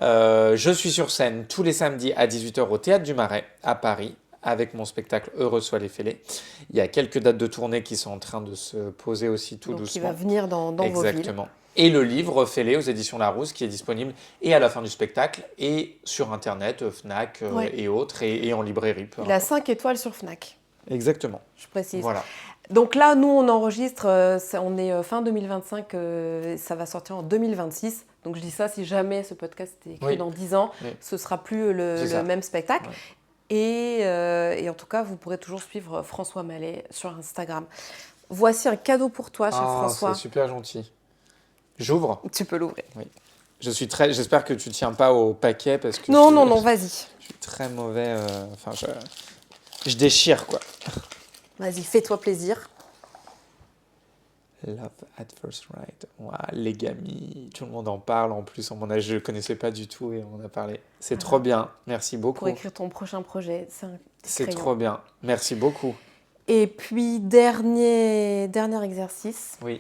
Je suis sur scène tous les samedis à 18h au Théâtre du Marais à Paris avec mon spectacle Heureux soient les fêlés. Il y a quelques dates de tournée qui sont en train de se poser aussi tout Donc doucement. qui va venir dans vos villes. Exactement. Et le livre Fêlé aux éditions Larousse qui est disponible et à la fin du spectacle et sur internet, Fnac Ouais. et autres et en librairie. peu Il a importe. 5 étoiles sur Fnac, Exactement. je précise. Voilà. Donc là, nous, on enregistre, on est fin 2025, ça va sortir en 2026. Donc je dis ça, si jamais ce podcast est écrit Oui. dans 10 ans, Oui. ce sera plus C'est ça. le même spectacle. Ouais. Et en tout cas, vous pourrez toujours suivre François Mallet sur Instagram. Voici un cadeau pour toi, cher François. C'est super gentil. J'ouvre. Tu peux l'ouvrir. J'espère que tu tiens pas au paquet parce que Non, vas-y. je suis très mauvais. Enfin, je déchire quoi. Vas-y, fais-toi plaisir. Love at first sight. Ouah, l'égami, tout le monde en parle. En plus, je ne connaissais pas du tout et on a parlé. C'est trop bien. Merci beaucoup. Pour écrire ton prochain projet, c'est un petit C'est crayon. trop bien. Merci beaucoup. Et puis, dernier exercice. Oui.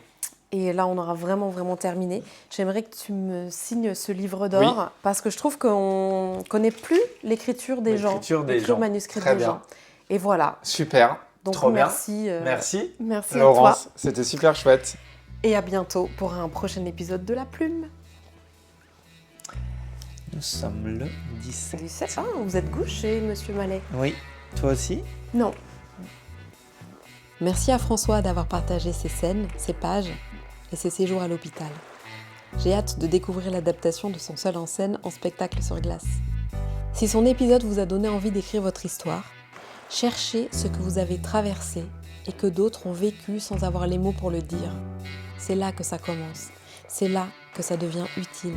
Et là, on aura vraiment terminé. J'aimerais que tu me signes ce livre d'or parce que je trouve qu'on ne connaît plus l'écriture des gens. L'écriture manuscrite Très des bien. gens. Et voilà. Super. Donc, trop merci. bien. Merci. Merci à Laurence, toi. c'était super chouette. Et à bientôt pour un prochain épisode de La Plume. Nous sommes le 17. 17. Ah, vous êtes gaucher, monsieur Mallet. Oui. Toi aussi? Non. Merci à François d'avoir partagé ses scènes, ses pages et ses séjours à l'hôpital. J'ai hâte de découvrir l'adaptation de son seul en scène en spectacle sur glace. Si son épisode vous a donné envie d'écrire votre histoire, cherchez ce que vous avez traversé et que d'autres ont vécu sans avoir les mots pour le dire. C'est là que ça commence. C'est là que ça devient utile.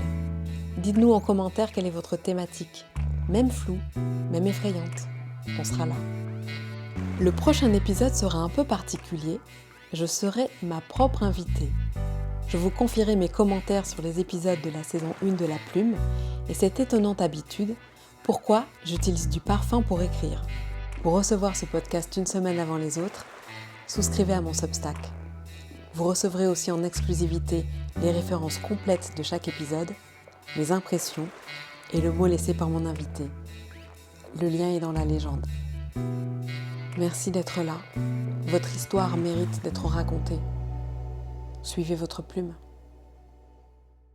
Dites-nous en commentaire quelle est votre thématique. Même floue, même effrayante. On sera là. Le prochain épisode sera un peu particulier. Je serai ma propre invitée. Je vous confierai mes commentaires sur les épisodes de la saison 1 de La Plume et cette étonnante habitude, Pourquoi j'utilise du parfum pour écrire? Pour recevoir ce podcast une semaine avant les autres, souscrivez à mon Substack. Vous recevrez aussi en exclusivité les références complètes de chaque épisode, les impressions et le mot laissé par mon invité. Le lien est dans la légende. Merci d'être là. Votre histoire mérite d'être racontée. Suivez votre plume.